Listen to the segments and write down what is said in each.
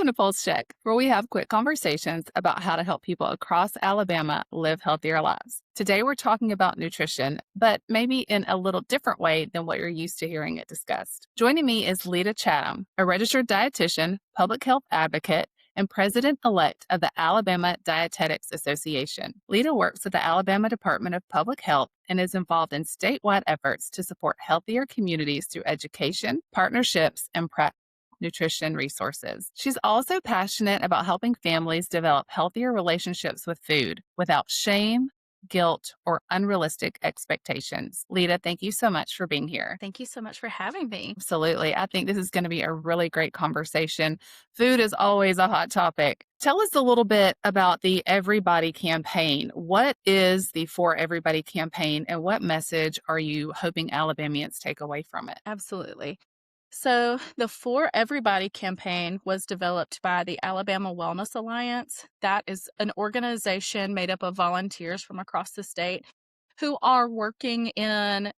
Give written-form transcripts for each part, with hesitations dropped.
Welcome to Pulse Check, where we have quick conversations about how to help people across Alabama live healthier lives. Today, we're talking about nutrition, but maybe in a little different way than what you're used to hearing it discussed. Joining me is Lita Chatham, a registered dietitian, public health advocate, and president-elect of the Alabama Dietetics Association. Lita works with the Alabama Department of Public Health and is involved in statewide efforts to support healthier communities through education, partnerships, and nutrition resources. She's also passionate about helping families develop healthier relationships with food without shame, guilt, or unrealistic expectations. Lita, thank you so much for being here. Thank you so much for having me. Absolutely. I think this is going to be a really great conversation. Food is always a hot topic. Tell us a little bit about the Everybody campaign. What is the For Everybody campaign, and what message are you hoping Alabamians take away from it? Absolutely. So, the For Everybody campaign was developed by the Alabama Wellness Alliance. That is an organization made up of volunteers from across the state who are working in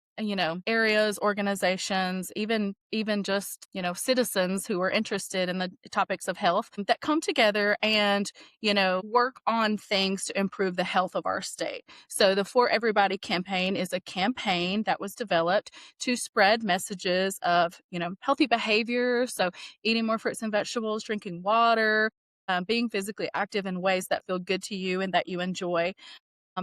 areas, organizations, even just citizens who are interested in the topics of health that come together and work on things to improve the health of our state. So the For Everybody campaign is a campaign that was developed to spread messages of healthy behaviors, so eating more fruits and vegetables, drinking water, being physically active in ways that feel good to you and that you enjoy.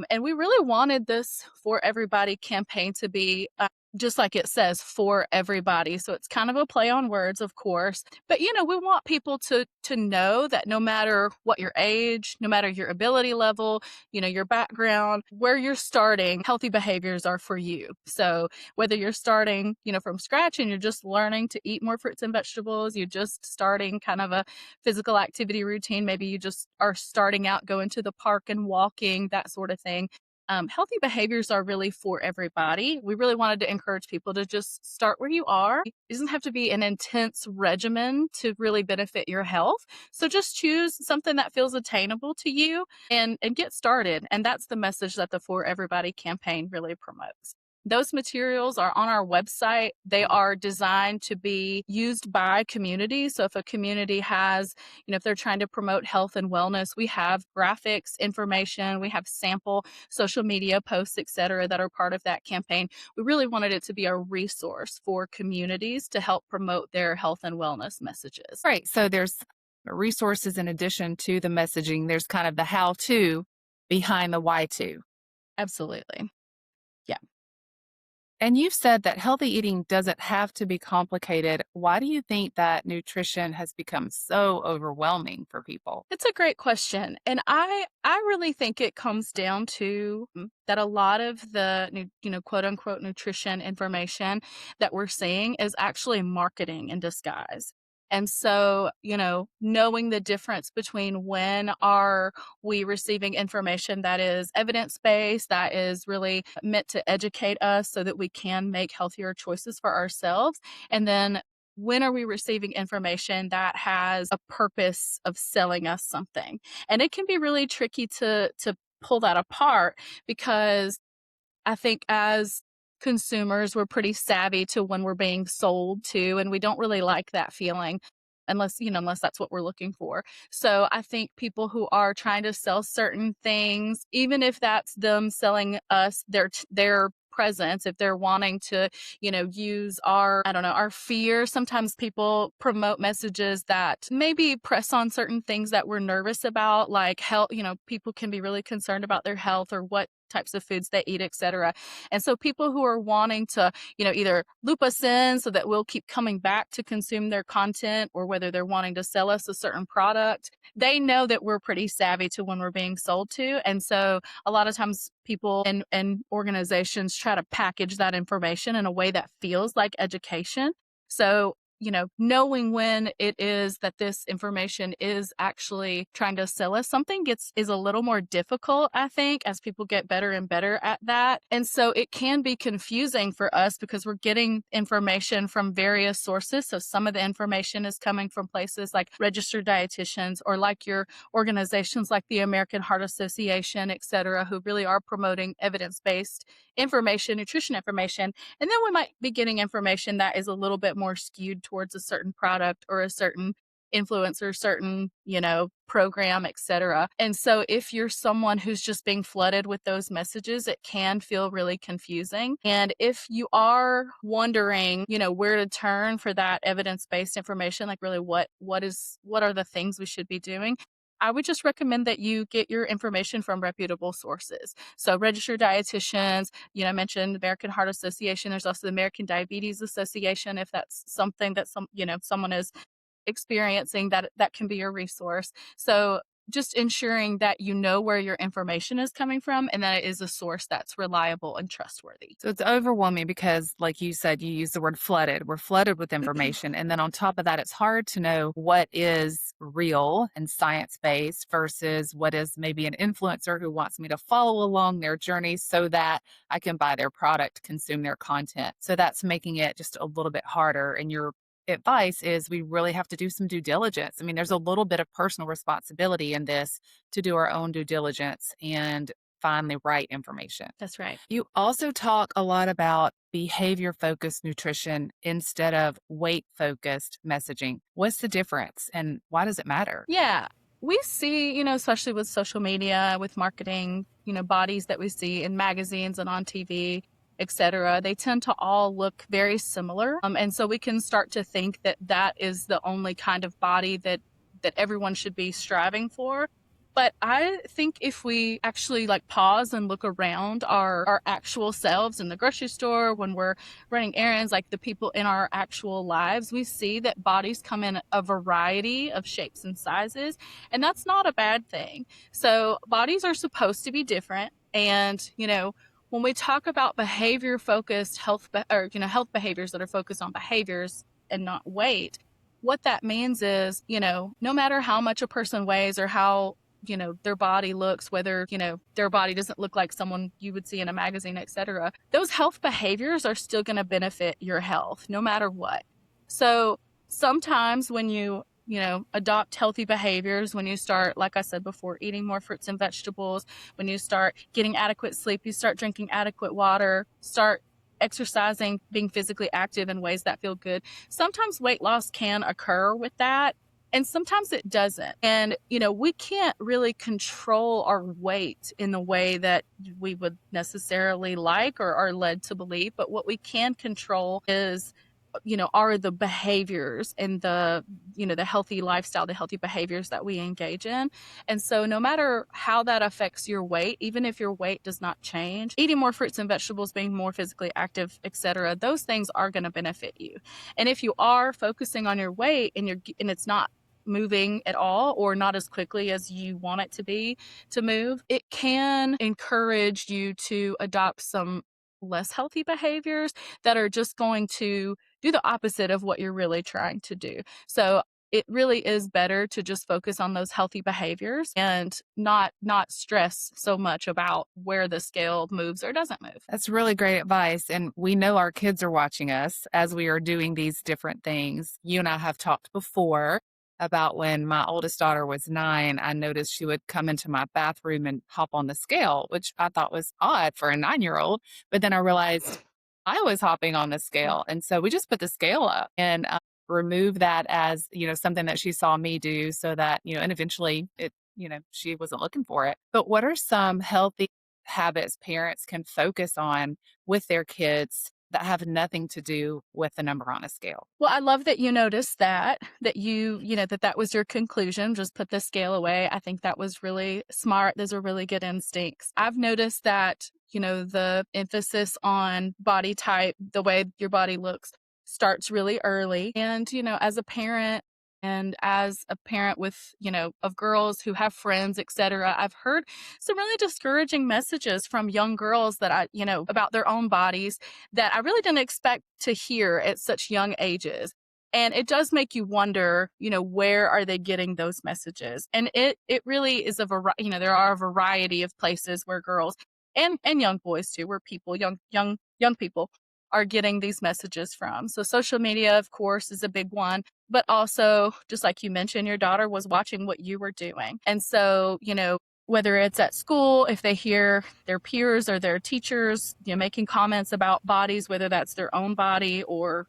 And we really wanted this For Everybody campaign to be just like it says, for everybody. So it's kind of a play on words, of course. But, we want people to know that no matter what your age, no matter your ability level, your background, where you're starting, healthy behaviors are for you. So whether you're starting, from scratch and you're just learning to eat more fruits and vegetables, you're just starting kind of a physical activity routine, maybe you just are starting out going to the park and walking, that sort of thing. Healthy behaviors are really for everybody. We really wanted to encourage people to just start where you are. It doesn't have to be an intense regimen to really benefit your health. So just choose something that feels attainable to you and get started. And that's the message that the For Everybody campaign really promotes. Those materials are on our website. They are designed to be used by communities. So if a community has, if they're trying to promote health and wellness, we have graphics, information, we have sample social media posts, et cetera, that are part of that campaign. We really wanted it to be a resource for communities to help promote their health and wellness messages. Right. So there's resources in addition to the messaging. There's kind of the how-to behind the why-to. Absolutely. Yeah. And you've said that healthy eating doesn't have to be complicated. Why do you think that nutrition has become so overwhelming for people? It's a great question. And I really think it comes down to that a lot of the, quote unquote nutrition information that we're seeing is actually marketing in disguise. And so, knowing the difference between when are we receiving information that is evidence-based, that is really meant to educate us so that we can make healthier choices for ourselves, and then when are we receiving information that has a purpose of selling us something? And it can be really tricky to pull that apart, because I think as consumers, we're pretty savvy to when we're being sold to, and we don't really like that feeling unless that's what we're looking for. So I think people who are trying to sell certain things, even if that's them selling us their presence, if they're wanting to, use our fear. Sometimes people promote messages that maybe press on certain things that we're nervous about, like health. People can be really concerned about their health or what types of foods they eat, etc. And so people who are wanting to, either loop us in so that we'll keep coming back to consume their content, or whether they're wanting to sell us a certain product, they know that we're pretty savvy to when we're being sold to. And so a lot of times people and organizations try to package that information in a way that feels like education. So knowing when it is that this information is actually trying to sell us something is a little more difficult, I think, as people get better and better at that. And so it can be confusing for us because we're getting information from various sources. So some of the information is coming from places like registered dietitians, or like your organizations like the American Heart Association, et cetera, who really are promoting evidence-based information, nutrition information. And then we might be getting information that is a little bit more skewed towards a certain product or a certain influencer, certain, program, etc. And so if you're someone who's just being flooded with those messages, it can feel really confusing. And if you are wondering, where to turn for that evidence-based information, like really what are the things we should be doing, I would just recommend that you get your information from reputable sources. So registered dietitians, I mentioned the American Heart Association. There's also the American Diabetes Association. If that's something that someone is experiencing, that can be your resource. So just ensuring that you know where your information is coming from and that it is a source that's reliable and trustworthy. So it's overwhelming because, like you said, you use the word flooded. We're flooded with information. And then on top of that, it's hard to know what is real and science based versus what is maybe an influencer who wants me to follow along their journey so that I can buy their product, consume their content. So that's making it just a little bit harder. And your advice is we really have to do some due diligence. I mean, there's a little bit of personal responsibility in this to do our own due diligence and find the right information. That's right. You also talk a lot about behavior focused nutrition instead of weight focused messaging. What's the difference and why does it matter? Yeah. We see, especially with social media, with marketing, bodies that we see in magazines and on TV, etc. They tend to all look very similar. And so we can start to think that that is the only kind of body that everyone should be striving for. But I think if we actually pause and look around our actual selves in the grocery store, when we're running errands, like the people in our actual lives, we see that bodies come in a variety of shapes and sizes, and that's not a bad thing. So bodies are supposed to be different. And, when we talk about behavior focused health behaviors that are focused on behaviors and not weight, what that means is, no matter how much a person weighs or how their body looks, whether their body doesn't look like someone you would see in a magazine, etc., those health behaviors are still going to benefit your health no matter what. So sometimes when you adopt healthy behaviors, when you start, like I said before, eating more fruits and vegetables, when you start getting adequate sleep, you start drinking adequate water, start exercising, being physically active in ways that feel good, sometimes weight loss can occur with that. And sometimes it doesn't. And, we can't really control our weight in the way that we would necessarily like or are led to believe. But what we can control is, are the behaviors and the healthy lifestyle, the healthy behaviors that we engage in. And so no matter how that affects your weight, even if your weight does not change, eating more fruits and vegetables, being more physically active, etc., those things are going to benefit you. And if you are focusing on your weight and it's not moving at all or not as quickly as you want it to move, it can encourage you to adopt some less healthy behaviors that are just going to do the opposite of what you're really trying to do. So it really is better to just focus on those healthy behaviors and not stress so much about where the scale moves or doesn't move. That's really great advice. And we know our kids are watching us as we are doing these different things. You and I have talked before about when my oldest daughter was 9, I noticed she would come into my bathroom and hop on the scale, which I thought was odd for a 9-year-old. But then I realized I was hopping on the scale. And so we just put the scale up and remove that as, something that she saw me do so that, and eventually it, she wasn't looking for it. But what are some healthy habits parents can focus on with their kids that have nothing to do with the number on a scale? Well, I love that you noticed that that was your conclusion. Just put the scale away. I think that was really smart. Those are really good instincts. I've noticed that, the emphasis on body type, the way your body looks, starts really early. And, as a parent, and as a parent with, of girls who have friends, etc., I've heard some really discouraging messages from young girls that about their own bodies that I really didn't expect to hear at such young ages. And it does make you wonder, where are they getting those messages? And it really is there are a variety of places where girls and young boys too, where people, young people are getting these messages from. So social media, of course, is a big one, but also, just like you mentioned, your daughter was watching what you were doing. And so, whether it's at school, if they hear their peers or their teachers, making comments about bodies, whether that's their own body or,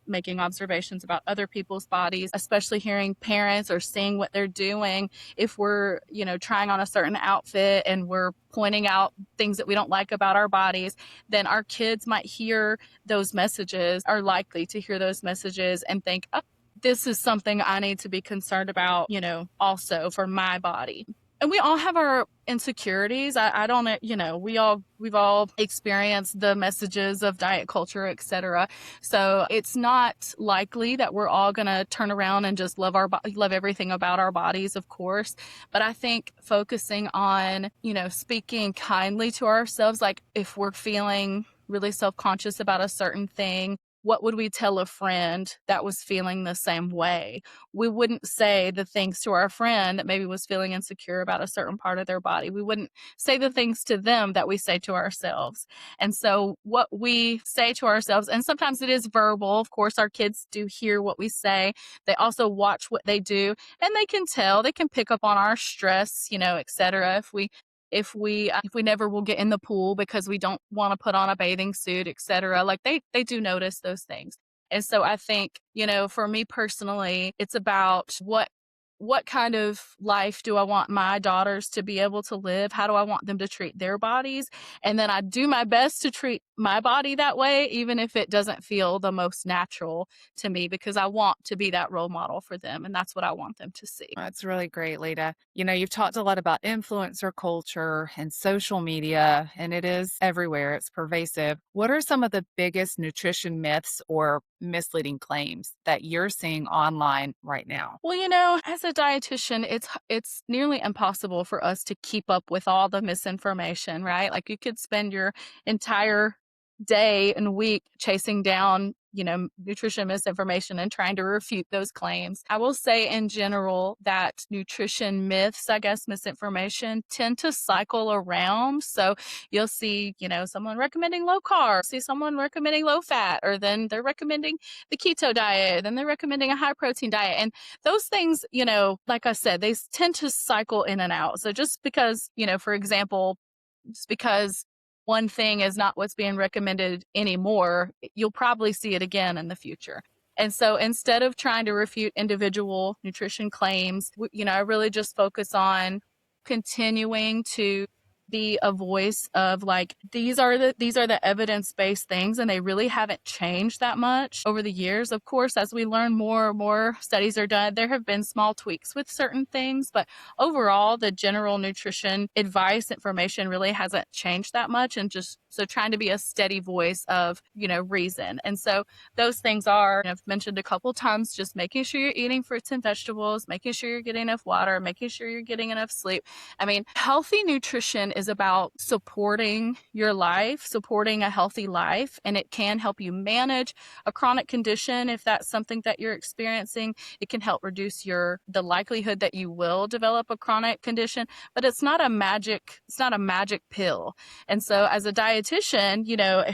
making observations about other people's bodies, especially hearing parents or seeing what they're doing. If we're, trying on a certain outfit and we're pointing out things that we don't like about our bodies, then our kids might hear those messages, are likely to hear those messages and think, oh, this is something I need to be concerned about, also for my body. And we all have our insecurities. I don't, we've all experienced the messages of diet culture, etc. So it's not likely that we're all going to turn around and just love everything about our bodies, of course. But I think focusing on, speaking kindly to ourselves, like if we're feeling really self-conscious about a certain thing, what would we tell a friend that was feeling the same way? We wouldn't say the things to our friend that maybe was feeling insecure about a certain part of their body. We wouldn't say the things to them that we say to ourselves. And so what we say to ourselves, and sometimes it is verbal, of course, our kids do hear what we say. They also watch what they do, and they can tell, they can pick up on our stress, etc. If we never will get in the pool because we don't want to put on a bathing suit, etc. Like they do notice those things. And so I think, for me personally, it's about what kind of life do I want my daughters to be able to live? How do I want them to treat their bodies? And then I do my best to treat my body that way, even if it doesn't feel the most natural to me, because I want to be that role model for them. And that's what I want them to see. That's really great, Lita. You've talked a lot about influencer culture and social media, and it is everywhere. It's pervasive. What are some of the biggest nutrition myths or misleading claims that you're seeing online right now? Well, as a dietitian, it's nearly impossible for us to keep up with all the misinformation, right? Like you could spend your entire day and week chasing down, nutrition misinformation and trying to refute those claims. I will say in general that nutrition myths, I guess misinformation, tend to cycle around. So you'll see, someone recommending low carb, see someone recommending low fat, or then they're recommending the keto diet, then they're recommending a high protein diet. And those things, like I said, they tend to cycle in and out. So just because, for example, just because one thing is not what's being recommended anymore, you'll probably see it again in the future. And so instead of trying to refute individual nutrition claims, I really just focus on continuing to be a voice of like, these are the evidence-based things, and they really haven't changed that much over the years. Of course, as we learn more studies are done, there have been small tweaks with certain things, but overall the general nutrition advice information really hasn't changed that much. And just so trying to be a steady voice of, reason. And so those things are, I've mentioned a couple times, just making sure you're eating fruits and vegetables, making sure you're getting enough water, making sure you're getting enough sleep. I mean, healthy nutrition is about supporting your life, supporting a healthy life, and it can help you manage a chronic condition if that's something that you're experiencing. It can help reduce the likelihood that you will develop a chronic condition, but it's not a magic pill. And so as a dietitian,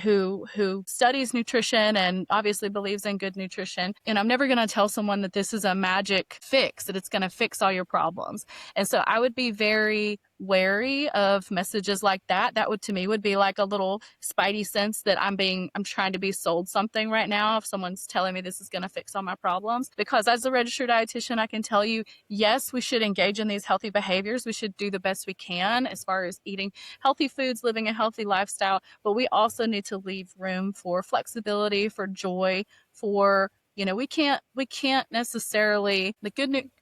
who studies nutrition and obviously believes in good nutrition, and I'm never going to tell someone that this is a magic fix, that it's going to fix all your problems. And so I would be very wary of messages like that. That would, to me, would be like a little spidey sense that I'm trying to be sold something right now if someone's telling me this is going to fix all my problems. Because as a registered dietitian, I can tell you, yes, we should engage in these healthy behaviors. We should do the best we can as far as eating healthy foods, living a healthy lifestyle, but we also need to leave room for flexibility, for joy, for we can't necessarily,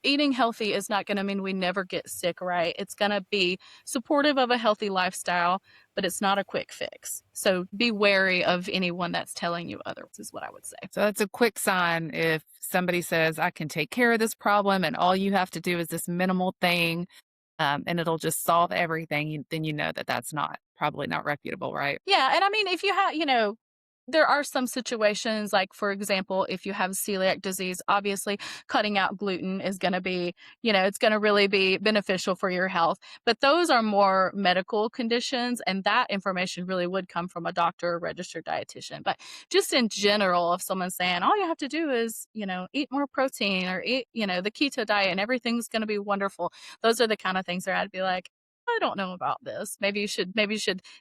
eating healthy is not going to mean we never get sick, right? It's going to be supportive of a healthy lifestyle, but it's not a quick fix. So be wary of anyone that's telling you otherwise, is what I would say. So that's a quick sign if somebody says, I can take care of this problem and all you have to do is this minimal thing, and it'll just solve everything, then that that's probably not reputable, right? Yeah. And I mean, if you have, there are some situations, like, for example, if you have celiac disease, obviously cutting out gluten is going to be, it's going to really be beneficial for your health. But those are more medical conditions, and that information really would come from a doctor or registered dietitian. But just in general, if someone's saying all you have to do is, eat more protein or eat, the keto diet and everything's going to be wonderful, those are the kind of things where I'd be like, I don't know about this. Maybe you should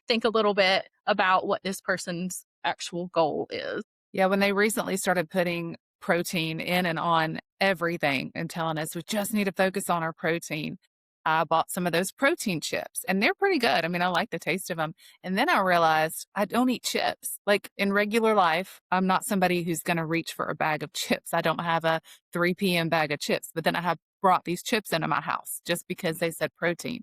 think a little bit about what this person's actual goal is. Yeah, when they recently started putting protein in and on everything and telling us we just need to focus on our protein, I bought some of those protein chips and they're pretty good. I mean, I like the taste of them. And then I realized I don't eat chips. Like in regular life, I'm not somebody who's going to reach for a bag of chips. I don't have a 3 p.m. bag of chips, but then I have brought these chips into my house just because they said protein.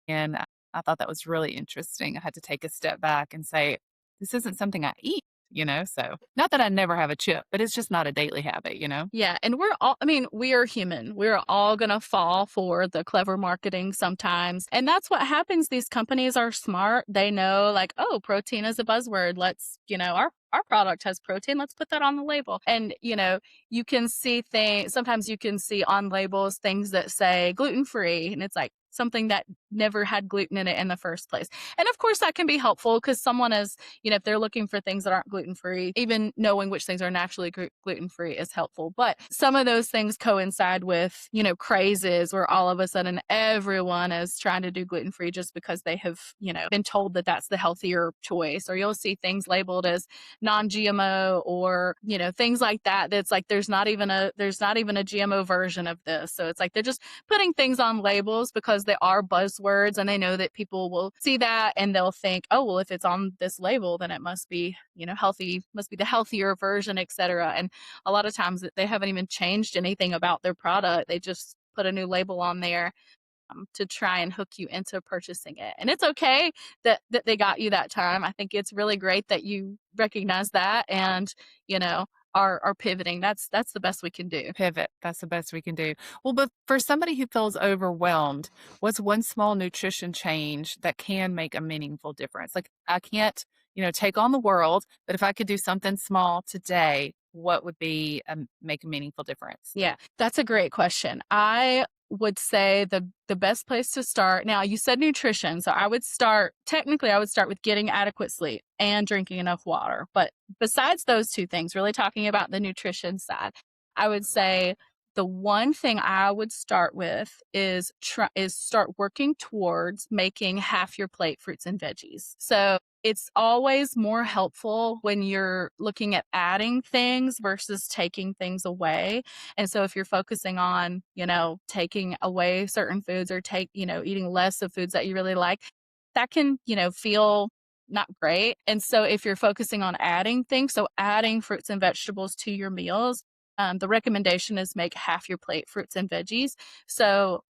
And I thought that was really interesting. I had to take a step back and say, this isn't something I eat, you know? So, not that I never have a chip, but it's just not a daily habit, you know? Yeah, and we're all, I mean, we are human. We're all going to fall for the clever marketing sometimes. And that's what happens. These companies are smart. They know, like, oh, protein is a buzzword. Let's, our product has protein. Let's put that on the label. And, you can see things, sometimes you can see on labels things that say gluten free, and it's like something that never had gluten in it in the first place. And of course, that can be helpful because someone is, if they're looking for things that aren't gluten free, even knowing which things are naturally gluten free is helpful. But some of those things coincide with, crazes where all of a sudden everyone is trying to do gluten free just because they have, been told that that's the healthier choice. Or you'll see things labeled as non-GMO or, things like that. That's like there's not even a GMO version of this. So it's like they're just putting things on labels because they are buzzwords and they know that people will see that and they'll think, oh, well, if it's on this label, then it must be, healthy, must be the healthier version, etc. And a lot of times they haven't even changed anything about their product. They just put a new label on there to try and hook you into purchasing it. And it's okay that they got you that time. I think it's really great that you recognize that and, are pivoting. That's the best we can do. Pivot. That's the best we can do. Well, but for somebody who feels overwhelmed, what's one small nutrition change that can make a meaningful difference? Like, I can't, take on the world, but if I could do something small today, what would be make a meaningful difference? Yeah, that's a great question. I would say the best place to start. Now, you said nutrition, so I would start with getting adequate sleep and drinking enough water. But besides those two things, really talking about the nutrition side, I would say the one thing I would start with is start working towards making half your plate fruits and veggies. So it's always more helpful when you're looking at adding things versus taking things away. And so if you're focusing on, taking away certain foods or eating less of foods that you really like, that can, feel not great. And so if you're focusing on adding things, so adding fruits and vegetables to your meals, the recommendation is make half your plate fruits and veggies. So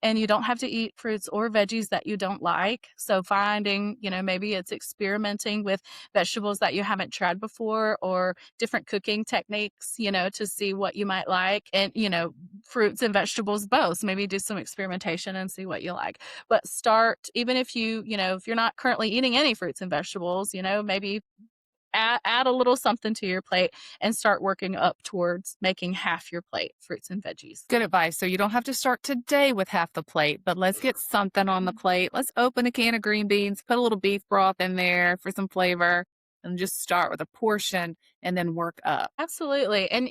and you don't have to eat fruits or veggies that you don't like. So finding, maybe it's experimenting with vegetables that you haven't tried before or different cooking techniques, to see what you might like. And, fruits and vegetables both. Maybe do some experimentation and see what you like. But start, even if if you're not currently eating any fruits and vegetables, maybe add a little something to your plate and start working up towards making half your plate fruits and veggies. Good advice. So you don't have to start today with half the plate, but let's get something on the plate. Let's open a can of green beans, put a little beef broth in there for some flavor, and just start with a portion and then work up. Absolutely. And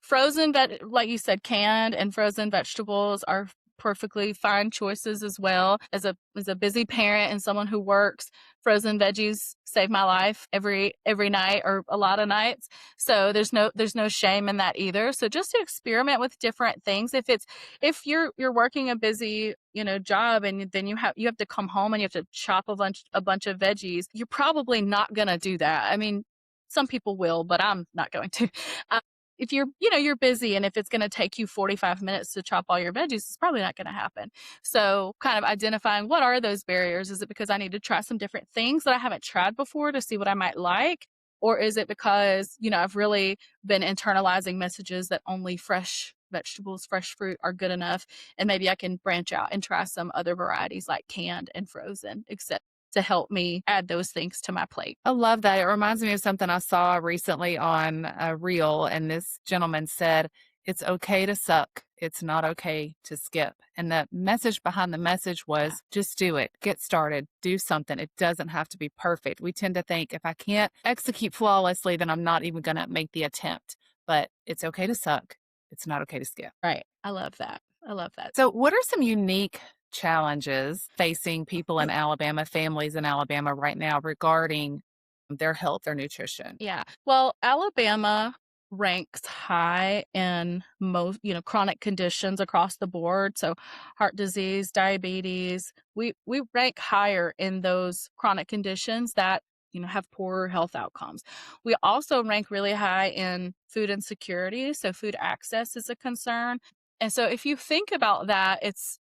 frozen like you said, canned and frozen vegetables are perfectly fine choices as well. As a busy parent and someone who works, frozen veggies save my life every night or a lot of nights. So there's no shame in that either. So just to experiment with different things. If you're working a busy, job and then you have to come home and you have to chop a bunch of veggies, you're probably not going to do that. I mean, some people will, but I'm not going to. Uh, if you're busy and if it's going to take you 45 minutes to chop all your veggies, it's probably not going to happen. So kind of identifying what are those barriers? Is it because I need to try some different things that I haven't tried before to see what I might like? Or is it because, I've really been internalizing messages that only fresh vegetables, fresh fruit are good enough. And maybe I can branch out and try some other varieties like canned and frozen, except to help me add those things to my plate. I love that. It reminds me of something I saw recently on a reel, and this gentleman said, it's okay to suck. It's not okay to skip. And the message behind the message was just do it, get started, do something. It doesn't have to be perfect. We tend to think if I can't execute flawlessly, then I'm not even going to make the attempt. But it's okay to suck. It's not okay to skip. Right. I love that. I love that. So, what are some unique challenges facing people in Alabama, families in Alabama right now regarding their health, their nutrition? Yeah. Well, Alabama ranks high in most, chronic conditions across the board. So heart disease, diabetes, we rank higher in those chronic conditions that, have poorer health outcomes. We also rank really high in food insecurity. So food access is a concern. And so if you think about that, it's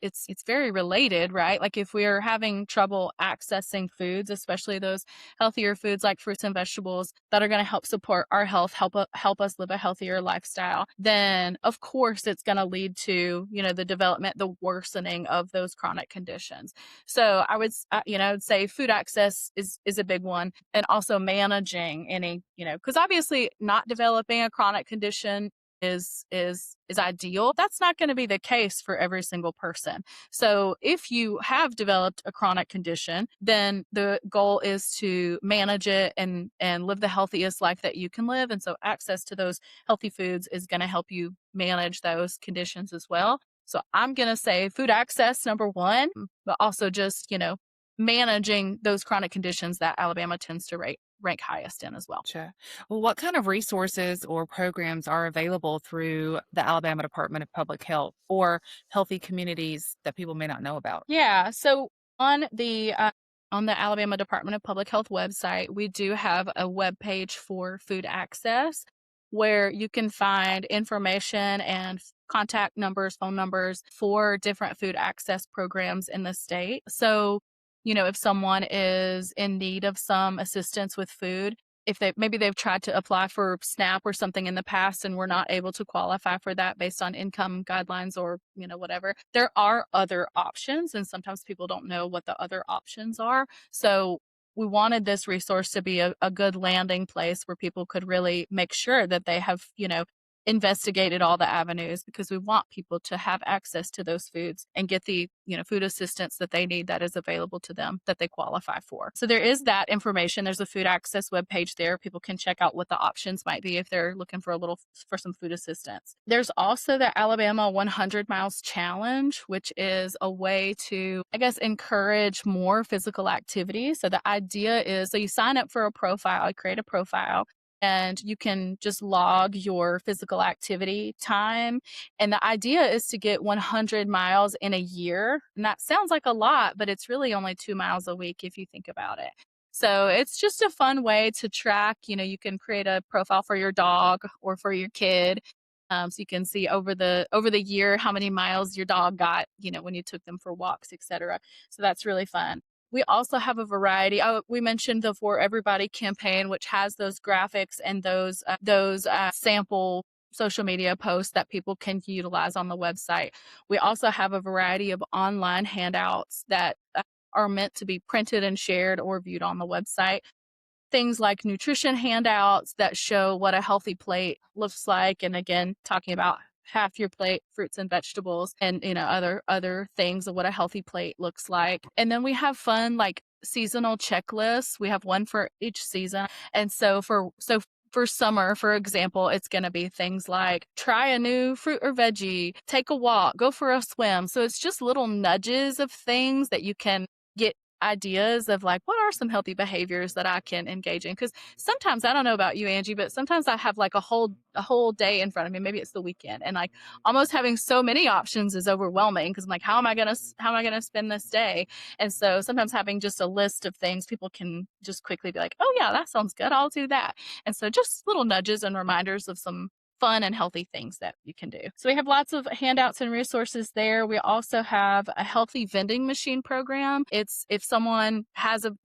very related, right? Like if we're having trouble accessing foods, especially those healthier foods like fruits and vegetables that are going to help support our health, help us live a healthier lifestyle, then of course it's going to lead to, the development, the worsening of those chronic conditions. So I would say food access is a big one, and also managing any, because obviously not developing a chronic condition is ideal. That's not going to be the case for every single person. So if you have developed a chronic condition, then the goal is to manage it and live the healthiest life that you can live. And so access to those healthy foods is going to help you manage those conditions as well. So I'm going to say food access number one, but also just, managing those chronic conditions that Alabama tends to rank highest in as well. Gotcha. Well, what kind of resources or programs are available through the Alabama Department of Public Health or healthy communities that people may not know about? Yeah. So on the Alabama Department of Public Health website, we do have a web page for food access where you can find information and contact numbers, phone numbers for different food access programs in the state. So, if someone is in need of some assistance with food, if they've tried to apply for SNAP or something in the past and were not able to qualify for that based on income guidelines or whatever, there are other options, and sometimes people don't know what the other options are. So we wanted this resource to be a good landing place where people could really make sure that they have investigated all the avenues, because we want people to have access to those foods and get the food assistance that they need that is available to them that they qualify for. So there is that information. There's a food access webpage there. People can check out what the options might be if they're looking for some food assistance. There's also the Alabama 100 Miles Challenge, which is a way to, I guess, encourage more physical activity. So the idea is, so you sign up for a profile, create a profile, and you can just log your physical activity time. And the idea is to get 100 miles in a year. And that sounds like a lot, but it's really only 2 miles a week if you think about it. So it's just a fun way to track. You can create a profile for your dog or for your kid. So you can see over the year how many miles your dog got, when you took them for walks, etc. So that's really fun. We also have a variety. Oh, we mentioned the For Everybody campaign, which has those graphics and those sample social media posts that people can utilize on the website. We also have a variety of online handouts that are meant to be printed and shared or viewed on the website. Things like nutrition handouts that show what a healthy plate looks like, and again, talking about half your plate fruits and vegetables, and other things of what a healthy plate looks like. And then we have fun like seasonal checklists. We have one for each season. And for summer, for example, it's going to be things like try a new fruit or veggie, take a walk, go for a swim. So it's just little nudges of things that you can get ideas of, like, what are some healthy behaviors that I can engage in? Because sometimes, I don't know about you, Angie, but sometimes I have like a whole day in front of me. Maybe it's the weekend, and like almost having so many options is overwhelming, because I'm like, how am I gonna spend this day? And so sometimes having just a list of things, people can just quickly be like, oh yeah, that sounds good, I'll do that. And so just little nudges and reminders of some fun and healthy things that you can do. So we have lots of handouts and resources there. We also have a healthy vending machine program. It's if someone has a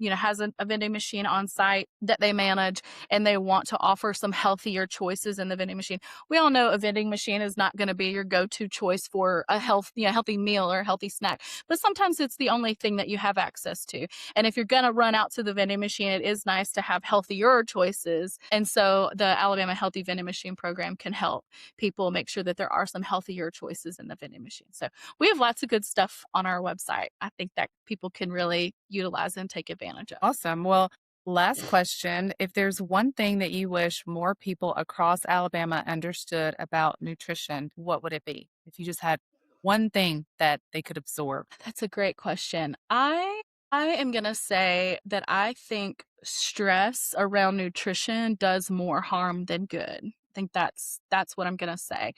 vending machine on site that they manage and they want to offer some healthier choices in the vending machine. We all know a vending machine is not going to be your go-to choice for a healthy meal or a healthy snack, but sometimes it's the only thing that you have access to. And if you're going to run out to the vending machine, it is nice to have healthier choices. And so the Alabama Healthy Vending Machine program can help people make sure that there are some healthier choices in the vending machine. So we have lots of good stuff on our website, I think, that people can really utilize and take advantage of. Awesome. Well, last question. If there's one thing that you wish more people across Alabama understood about nutrition, what would it be? If you just had one thing that they could absorb. That's a great question. I am going to say that I think stress around nutrition does more harm than good. I think that's what I'm gonna say,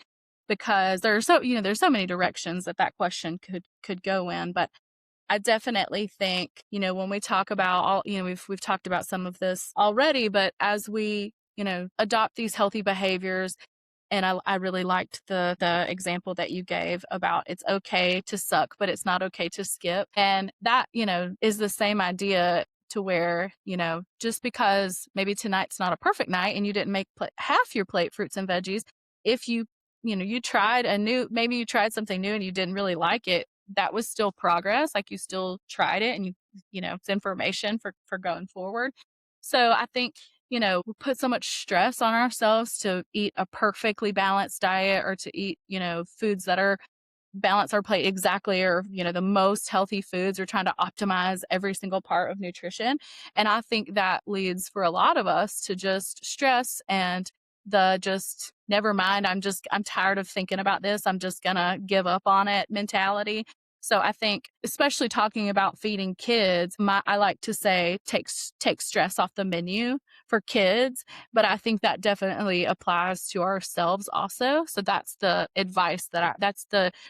because there's so many directions that question could go in, but I definitely think, when we talk about we've talked about some of this already, but as we, adopt these healthy behaviors, and I really liked the example that you gave about it's okay to suck, but it's not okay to skip. And that, is the same idea, to where, just because maybe tonight's not a perfect night and you didn't make half your plate fruits and veggies, if you tried maybe you tried something new and you didn't really like it, that was still progress. Like, you still tried it, and it's information for going forward. So I think, we put so much stress on ourselves to eat a perfectly balanced diet, or to eat, foods that are balance our plate exactly, or the most healthy foods, or trying to optimize every single part of nutrition. And I think that leads for a lot of us to just stress, and the just never mind, I'm tired of thinking about this, I'm just gonna give up on it mentality. So I think, especially talking about feeding kids, I like to say take stress off the menu for kids, but I think that definitely applies to ourselves also. So that's the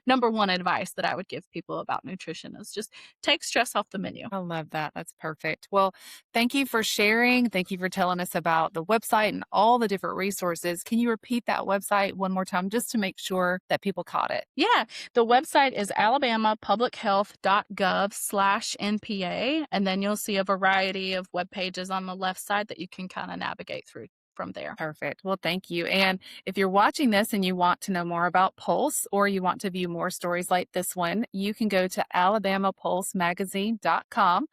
number one advice that I would give people about nutrition, is just take stress off the menu. I love that. That's perfect. Well, thank you for sharing. Thank you for telling us about the website and all the different resources. Can you repeat that website one more time just to make sure that people caught it? Yeah, the website is alabamapublichealth.gov/NPA, and then you'll see a variety of web pages on the left side that you can kind of navigate through from there. Perfect. Well, thank you. And if you're watching this and you want to know more about Pulse, or you want to view more stories like this one, you can go to alabamapulsemagazine.com.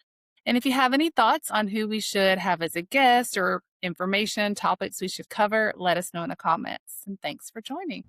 And if you have any thoughts on who we should have as a guest, or information, topics we should cover, let us know in the comments. And thanks for joining.